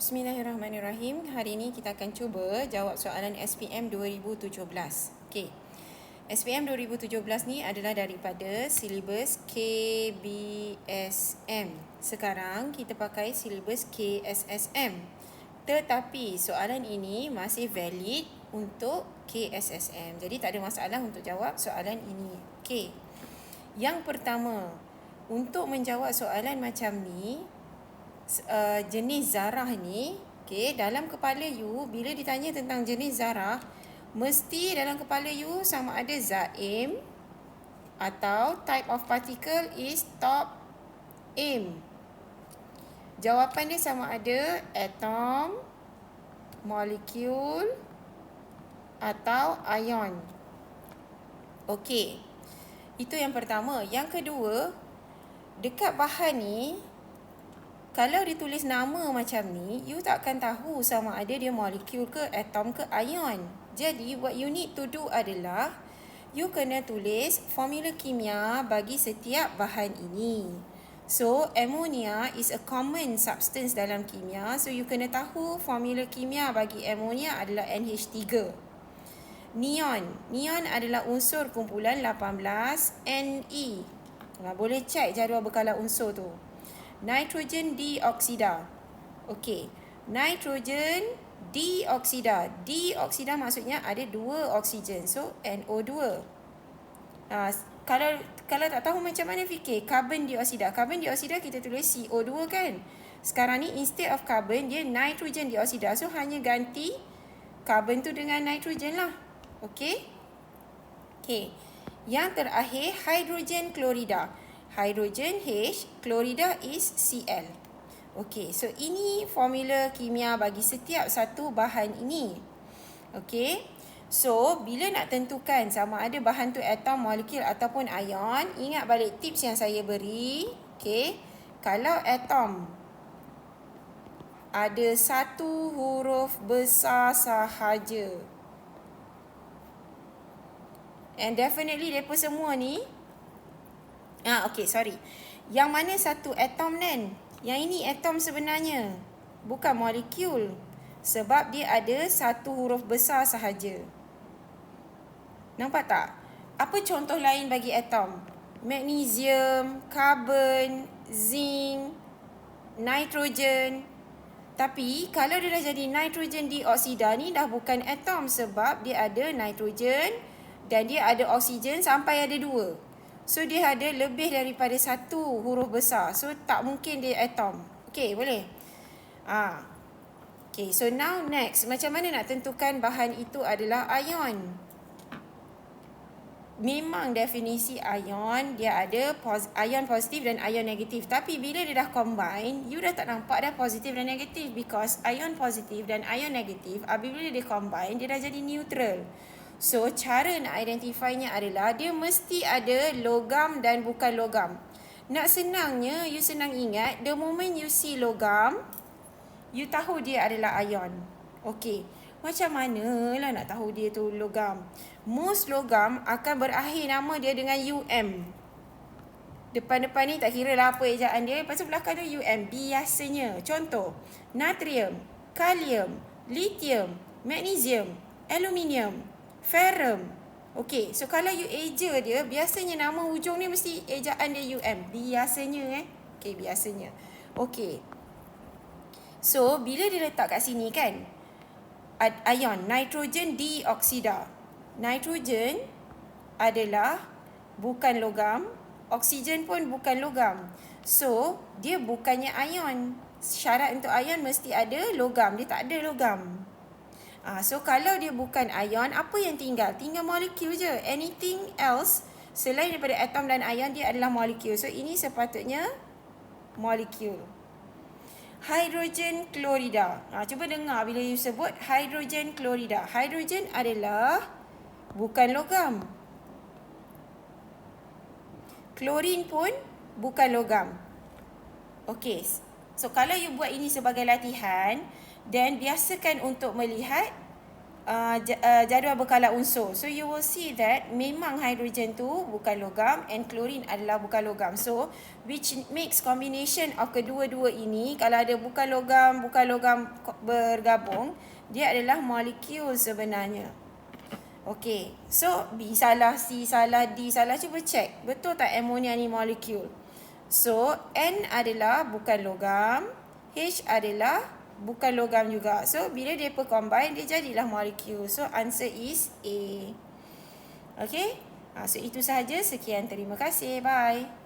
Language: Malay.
Bismillahirrahmanirrahim. Hari ini kita akan cuba jawab soalan SPM 2017. Okey. SPM 2017 ni adalah daripada silibus KBSM. Sekarang kita pakai silibus KSSM. Tetapi soalan ini masih valid untuk KSSM. Jadi tak ada masalah untuk jawab soalan ini. Okey. Yang pertama, untuk menjawab soalan macam ni, jenis zarah ni, okay, dalam kepala you, bila ditanya tentang jenis zarah, mesti dalam kepala you sama ada zaim atau type of particle is top aim. Jawapan dia sama ada atom, molekul atau ion. Okey, itu yang pertama. Yang kedua, dekat bahan ni, kalau ditulis nama macam ni, you tak akan tahu sama ada dia molekul ke, atom ke, ion. Jadi, what you need to do adalah, you kena tulis formula kimia bagi setiap bahan ini. So, ammonia is a common substance dalam kimia. So, you kena tahu formula kimia bagi ammonia adalah NH3. Neon. Neon adalah unsur kumpulan 18, Ne. Boleh cek jadual berkala unsur tu. Nitrogen dioksida. Okey. Nitrogen dioksida. Dioksida maksudnya ada 2 oksigen. So, NO2. Kalau tak tahu macam mana fikir, karbon dioksida. Karbon dioksida kita tulis CO2 kan. Sekarang ni instead of karbon, dia nitrogen dioksida. So, hanya ganti karbon tu dengan nitrogen lah. Okey. Okey. Yang terakhir, hidrogen klorida. Hydrogen H, klorida is Cl. Okey, so ini formula kimia bagi setiap satu bahan ini. Okey, so bila nak tentukan sama ada bahan tu atom, molekul ataupun ion, ingat balik tips yang saya beri. Okey, kalau atom ada satu huruf besar sahaja, and definitely mereka semua ni, yang mana satu atom kan? Yang ini atom sebenarnya, bukan molekul. Sebab dia ada satu huruf besar sahaja. Nampak tak? Apa contoh lain bagi atom? Magnesium, karbon, zinc, nitrogen. Tapi kalau dia dah jadi nitrogen dioksida ni dah bukan atom, sebab dia ada nitrogen dan dia ada oksigen sampai ada 2. So, dia ada lebih daripada satu huruf besar. So, tak mungkin dia atom. Okey, boleh? Okey, so now next. Macam mana nak tentukan bahan itu adalah ion? Memang definisi ion, dia ada ion positif dan ion negatif. Tapi bila dia dah combine, you dah tak nampak dah positif dan negatif. Because ion positif dan ion negatif, apabila dia combine, dia dah jadi neutral. So, cara nak identify-nya adalah dia mesti ada logam dan bukan logam. Nak senangnya, you senang ingat, the moment you see logam, you tahu dia adalah ion. Okey, macam mana lah nak tahu dia tu logam? Most logam akan berakhir nama dia dengan UM. Depan-depan ni tak kira lah apa ejaan dia, lepas tu belakang tu UM. Biasanya, contoh, natrium, kalium, lithium, magnesium, aluminium, ferrum. Okey, so kalau you eja dia, biasanya nama hujung ni mesti ejaan dia UM. Biasanya okey, biasanya. Okey. So, bila dia letak kat sini kan, ion, nitrogen dioksida. Nitrogen adalah bukan logam, oksigen pun bukan logam. So, dia bukannya ion. Syarat untuk ion mesti ada logam, dia tak ada logam. So, kalau dia bukan ion, apa yang tinggal? Tinggal molekul je. Anything else selain daripada atom dan ion, dia adalah molekul. So, ini sepatutnya molekul. Hydrogen klorida. Cuba dengar bila you sebut hydrogen klorida. Hydrogen adalah bukan logam. Klorin pun bukan logam. Okey. So, kalau you buat ini sebagai latihan, dan biasakan untuk melihat jadual berkala unsur. So you will see that memang hidrogen tu bukan logam and chlorine adalah bukan logam. So which makes combination of kedua-dua ini, kalau ada bukan logam bergabung, dia adalah molekul sebenarnya. Okey, so B salah, C salah, D salah. Cuba check, betul tak ammonia ni molekul? So N adalah bukan logam, H adalah bukan logam juga. So bila dia combine, dia jadilah molekul. So answer is A. Okey, so itu sahaja. Sekian, terima kasih, bye.